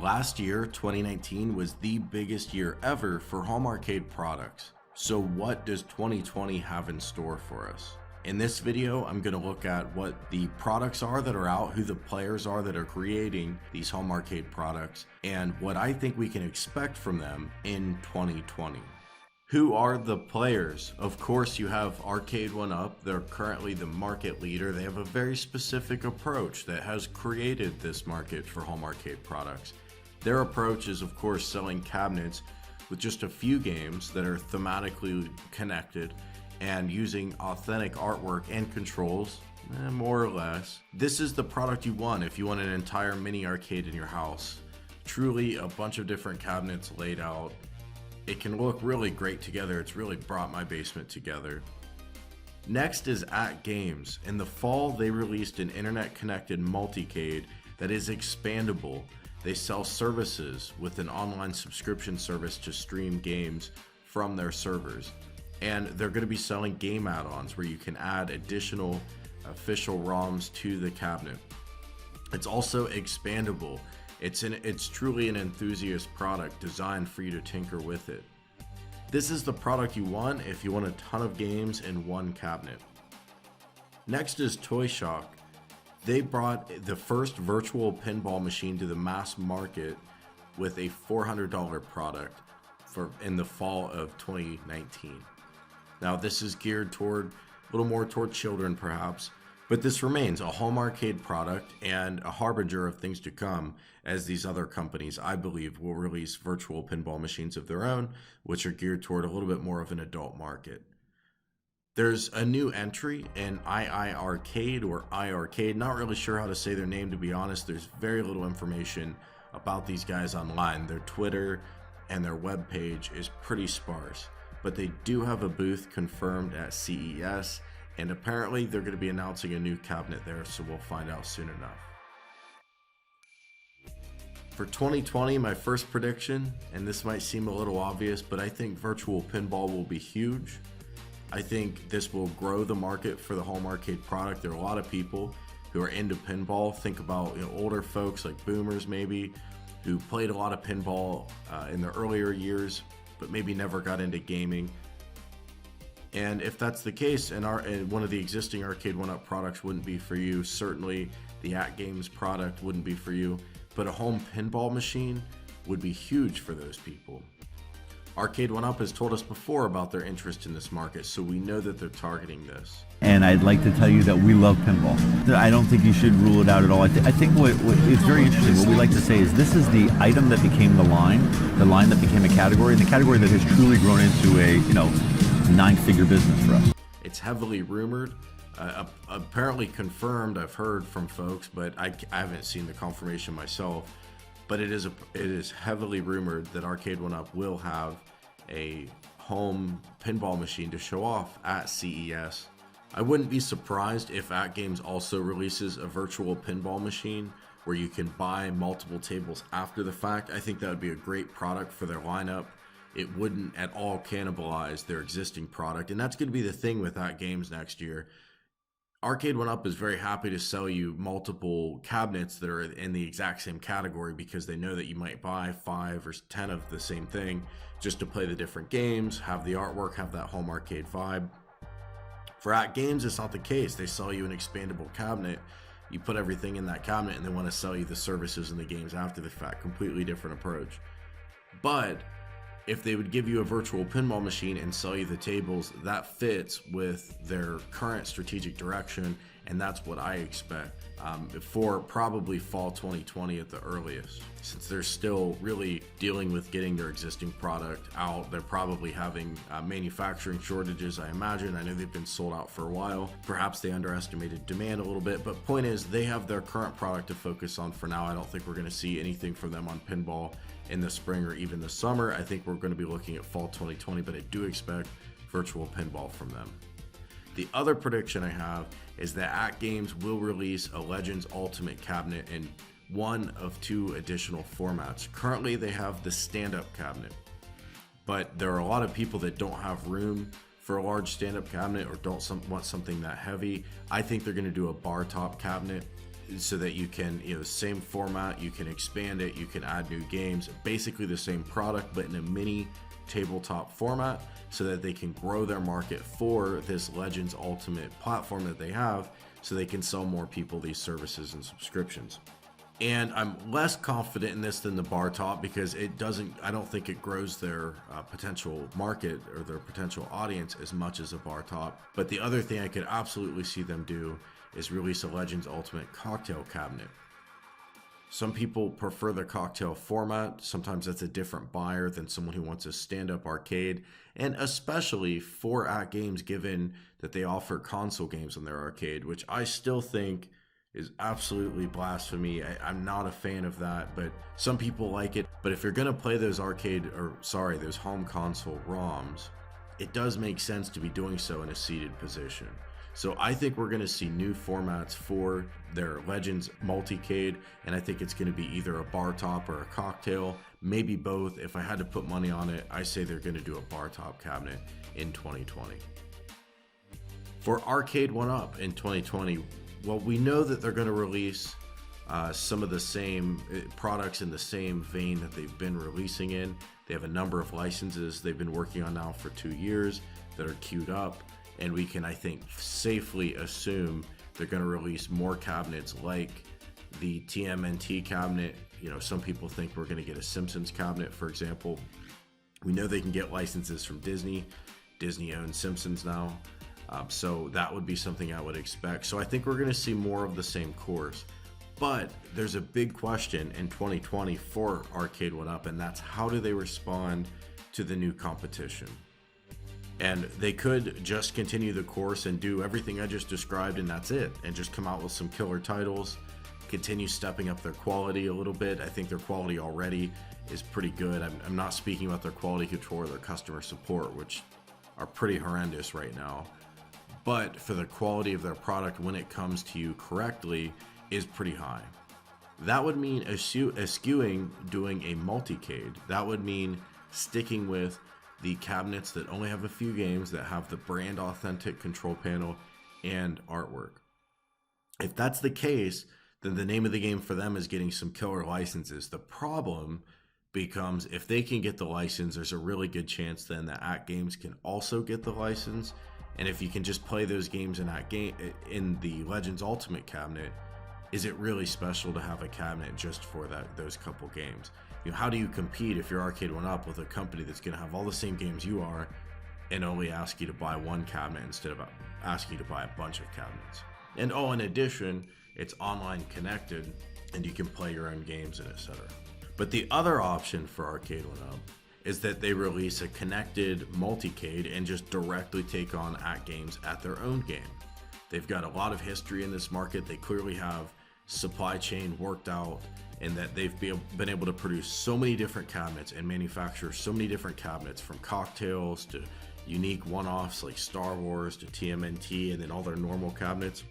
Last year, 2019, was the biggest year ever for home arcade products. So what does 2020 have in store for us? In this video, I'm going to look at what the products are that are out, who the players are that are creating these home arcade products, and what I think we can expect from them in 2020. Who are the players? Of course, you have Arcade1up. They're currently the market leader. They have a very specific approach that has created this market for home arcade products. Their approach is, of course, selling cabinets with just a few games that are thematically connected and using authentic artwork and controls, more or less. This is the product you want if you want an entire mini arcade in your house. Truly a bunch of different cabinets laid out. It can look really great together. It's really brought my basement together. Next is AtGames. In the fall, they released an internet-connected multicade that is expandable. They sell services with an online subscription service to stream games from their servers. And they're going to be selling game add-ons where you can add additional official ROMs to the cabinet. It's also expandable. It's truly an enthusiast product designed for you to tinker with it. This is the product you want if you want a ton of games in one cabinet. Next is Toyshock. They brought the first virtual pinball machine to the mass market with a $400 product in the fall of 2019. Now this is geared toward a little more toward children perhaps, but this remains a home arcade product and a harbinger of things to come, as these other companies, I believe, will release virtual pinball machines of their own, which are geared toward a little bit more of an adult market. There's a new entry in Arcade or iArcade. Not really sure how to say their name, to be honest. There's very little information about these guys online. Their Twitter and their webpage is pretty sparse, but they do have a booth confirmed at CES, and apparently they're going to be announcing a new cabinet there, so we'll find out soon enough. For 2020, my first prediction, and this might seem a little obvious, but I think virtual pinball will be huge. I think this will grow the market for the home arcade product. There are a lot of people who are into pinball. Think about older folks like boomers maybe, who played a lot of pinball in their earlier years, but maybe never got into gaming. And if that's the case, and one of the existing Arcade1up products wouldn't be for you, certainly the AtGames product wouldn't be for you, but a home pinball machine would be huge for those people. Arcade1up has told us before about their interest in this market, so we know that they're targeting this. And I'd like to tell you that we love pinball. I don't think you should rule it out at all. I think what it's very interesting. What we like to say is this is the item that became the line that became a category, and the category that has truly grown into a, nine-figure business for us. It's heavily rumored, apparently confirmed. I've heard from folks, but I haven't seen the confirmation myself. But it is heavily rumored that Arcade1up will have a home pinball machine to show off at CES. I wouldn't be surprised if AtGames also releases a virtual pinball machine where you can buy multiple tables after the fact. I think that would be a great product for their lineup. It wouldn't at all cannibalize their existing product, and that's going to be the thing with AtGames next year. Arcade1up is very happy to sell you multiple cabinets that are in the exact same category because they know that you might buy 5 or 10 of the same thing just to play the different games, have the artwork, have that home arcade vibe. For AtGames, it's not the case. They sell you an expandable cabinet. You put everything in that cabinet and they want to sell you the services and the games after the fact. Completely different approach. But if they would give you a virtual pinball machine and sell you the tables, that fits with their current strategic direction, and that's what I expect for probably fall 2020 at the earliest. Since they're still really dealing with getting their existing product out, they're probably having manufacturing shortages, I imagine. I know they've been sold out for a while. Perhaps they underestimated demand a little bit, but point is they have their current product to focus on for now. I don't think we're going to see anything from them on pinball in the spring or even the summer. I think we're going to be looking at fall 2020, but I do expect virtual pinball from them. The other prediction I have is that AtGames will release a Legends Ultimate cabinet in one of 2 additional formats. Currently, they have the stand-up cabinet, but there are a lot of people that don't have room for a large stand-up cabinet or don't want something that heavy. I think they're going to do a bar top cabinet so that you can, same format, you can expand it, you can add new games, basically the same product, but in a mini tabletop format, so that they can grow their market for this Legends Ultimate platform that they have, so they can sell more people these services and subscriptions. And I'm less confident in this than the bar top, because I don't think it grows their potential market or their potential audience as much as a bar top. But the other thing I could absolutely see them do is release a Legends Ultimate cocktail cabinet. Some people prefer the cocktail format. Sometimes that's a different buyer than someone who wants a stand-up arcade, and especially for AtGames, given that they offer console games on their arcade, which I still think is absolutely blasphemy. I'm not a fan of that, but some people like it. But if you're gonna play those those home console ROMs, it does make sense to be doing so in a seated position. So I think we're gonna see new formats for their Legends Multicade, and I think it's gonna be either a bar top or a cocktail, maybe both. If I had to put money on it, I say they're gonna do a bar top cabinet in 2020. For Arcade1up in 2020, well, we know that they're going to release some of the same products in the same vein that they've been releasing in. They have a number of licenses they've been working on now for 2 years that are queued up, and we can, I think, safely assume they're going to release more cabinets like the TMNT cabinet. Some people think we're going to get a Simpsons cabinet, for example. We know they can get licenses from Disney. Disney owns Simpsons now. So that would be something I would expect. So I think we're going to see more of the same course. But there's a big question in 2020 for Arcade1up, and that's how do they respond to the new competition? And they could just continue the course and do everything I just described, and that's it, and just come out with some killer titles, continue stepping up their quality a little bit. I think their quality already is pretty good. I'm not speaking about their quality control or their customer support, which are pretty horrendous right now. But for the quality of their product when it comes to you correctly is pretty high. That would mean eschewing doing a multicade. That would mean sticking with the cabinets that only have a few games, that have the brand authentic control panel and artwork. If that's the case, then the name of the game for them is getting some killer licenses. The problem becomes, if they can get the license, there's a really good chance then that AtGames can also get the license. And if you can just play those games in the Legends Ultimate cabinet, is it really special to have a cabinet just for those couple games? How do you compete if you're Arcade1up with a company that's going to have all the same games you are and only ask you to buy one cabinet instead of asking you to buy a bunch of cabinets? And in addition, it's online connected and you can play your own games and etc. But the other option for Arcade1up is that they release a connected multicade and just directly take on AtGames at their own game. They've got a lot of history in this market. They clearly have supply chain worked out, and that they've been able to produce so many different cabinets and manufacture so many different cabinets, from cocktails to unique one-offs like Star Wars to TMNT, and then all their normal cabinets.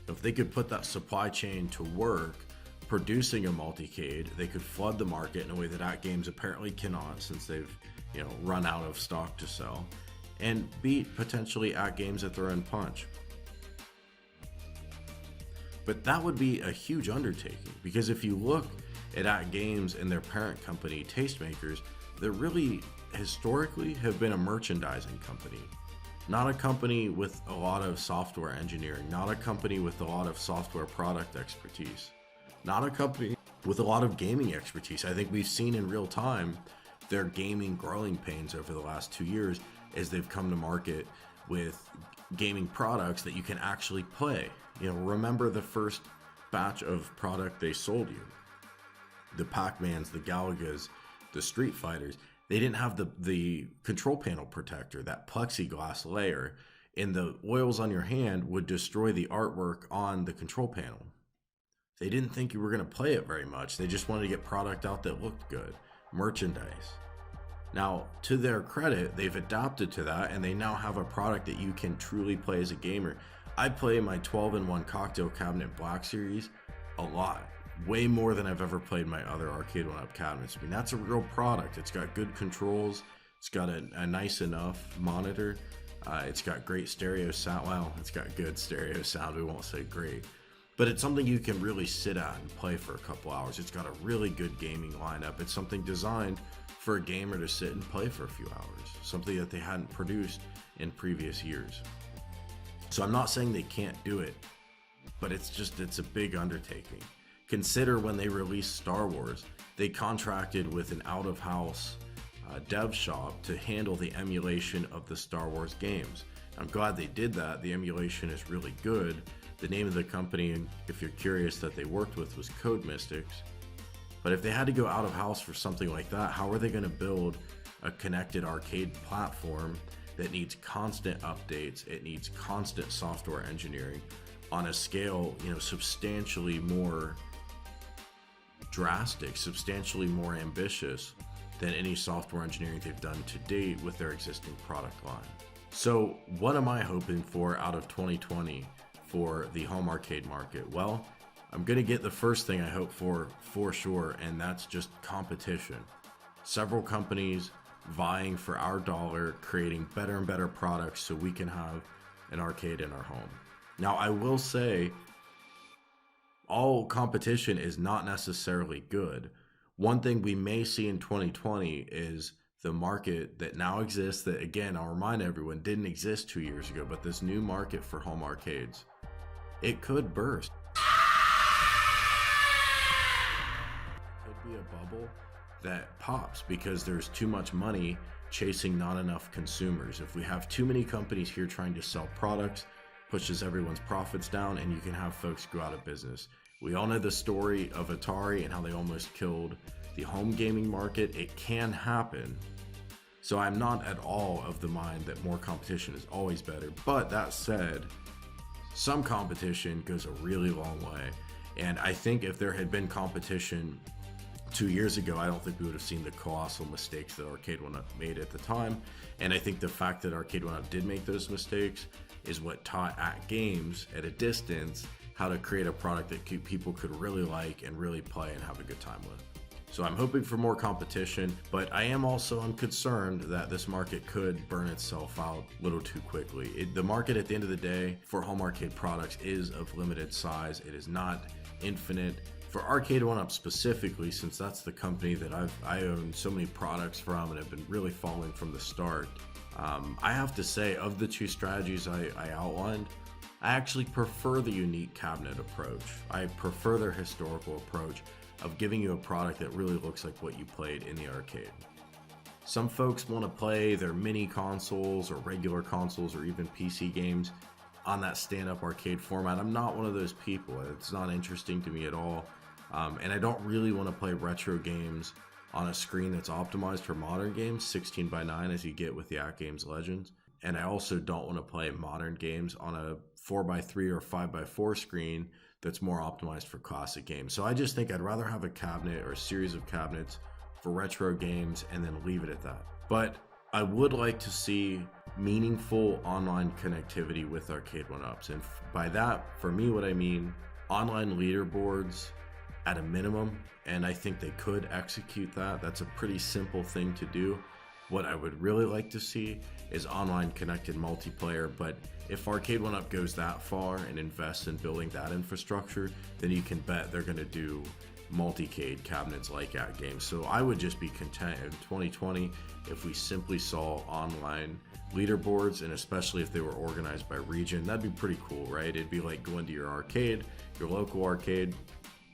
If they could put that supply chain to work producing a multicade, they could flood the market in a way that AtGames apparently cannot, since they've run out of stock to sell, and beat potentially AtGames at their own punch. But that would be a huge undertaking, because if you look at AtGames and their parent company Tastemakers, they really historically have been a merchandising company, not a company with a lot of software engineering, not a company with a lot of software product expertise, not a company with a lot of gaming expertise. I think we've seen in real time their gaming growing pains over the last 2 years as they've come to market with gaming products that you can actually play. Remember the first batch of product they sold you. The Pac-Mans, the Galagas, the Street Fighters, they didn't have the control panel protector, that plexiglass layer, and the oils on your hand would destroy the artwork on the control panel. They didn't think you were going to play it very much. They just wanted to get product out that looked good, merchandise. Now, to their credit, they've adapted to that, and they now have a product that you can truly play as a gamer. I play my 12-in-1 cocktail cabinet Black Series a lot, way more than I've ever played my other Arcade1up cabinets. That's a real product. It's got good controls. It's got a nice enough monitor. It's got great stereo sound. Well, it's got good stereo sound. We won't say great. but it's something you can really sit at and play for a couple hours. It's got a really good gaming lineup. It's something designed for a gamer to sit and play for a few hours, something that they hadn't produced in previous years. So I'm not saying they can't do it, but it's a big undertaking. Consider when they released Star Wars, they contracted with an out-of-house dev shop to handle the emulation of the Star Wars games. I'm glad they did that. The emulation is really good. The name of the company, if you're curious, that they worked with was Code Mystics. But if they had to go out of house for something like that, how are they going to build a connected arcade platform that needs constant updates? It needs constant software engineering on a scale, substantially more drastic, substantially more ambitious than any software engineering they've done to date with their existing product line. So what am I hoping for out of 2020 for the home arcade market? Well, I'm going to get the first thing I hope for sure, and that's just competition. Several companies vying for our dollar, creating better and better products so we can have an arcade in our home. Now, I will say, all competition is not necessarily good. One thing we may see in 2020 is the market that now exists, that again, I'll remind everyone, didn't exist 2 years ago, but this new market for home arcades, it could burst. It could be a bubble that pops because there's too much money chasing not enough consumers. If we have too many companies here trying to sell products, pushes everyone's profits down, and you can have folks go out of business. We all know the story of Atari and how they almost killed the home gaming market. It can happen. So I'm not at all of the mind that more competition is always better. But that said, some competition goes a really long way. And I think if there had been competition 2 years ago, I don't think we would have seen the colossal mistakes that Arcade1up made at the time. And I think the fact that Arcade1up did make those mistakes is what taught AtGames at a distance how to create a product that people could really like and really play and have a good time with. So I'm hoping for more competition, but I am also concerned that this market could burn itself out a little too quickly. The market at the end of the day for home arcade products is of limited size. It is not infinite. For Arcade1up specifically, since that's the company that I own so many products from and have been really following from the start, I have to say, of the two strategies I outlined, I actually prefer the unique cabinet approach. I prefer their historical approach of giving you a product that really looks like what you played in the arcade. Some folks want to play their mini consoles or regular consoles or even PC games on that stand-up arcade format. I'm not one of those people. It's not interesting to me at all. And I don't really want to play retro games on a screen that's optimized for modern games, 16:9 as you get with the AtGames Legends. And I also don't want to play modern games on a 4:3 or 5:4 screen that's more optimized for classic games. So I just think I'd rather have a cabinet or a series of cabinets for retro games and then leave it at that. But I would like to see meaningful online connectivity with Arcade1ups. And by that, for me, what I mean, online leaderboards at a minimum, and I think they could execute that. That's a pretty simple thing to do. What I would really like to see is online connected multiplayer, but if Arcade1up goes that far and invests in building that infrastructure, then you can bet they're going to do multicade cabinets like AtGames. So I would just be content in 2020 if we simply saw online leaderboards, and especially if they were organized by region. That'd be pretty cool, right? It'd be like going to your arcade, your local arcade,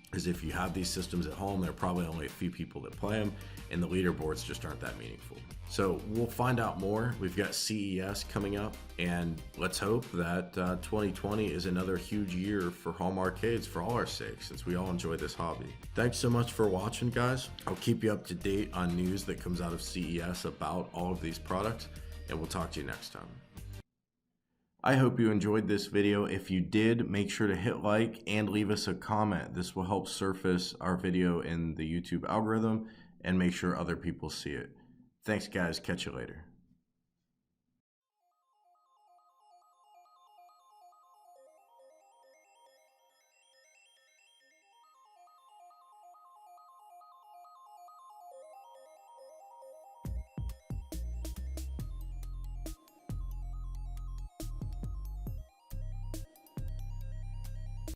because if you have these systems at home, there are probably only a few people that play them, and the leaderboards just aren't that meaningful. So we'll find out more. We've got CES coming up, and let's hope that 2020 is another huge year for home arcades for all our sakes, since we all enjoy this hobby. Thanks so much for watching, guys. I'll keep you up to date on news that comes out of CES about all of these products, and we'll talk to you next time. I hope you enjoyed this video. If you did, make sure to hit like and leave us a comment. This will help surface our video in the YouTube algorithm and make sure other people see it. Thanks, guys. Catch you later.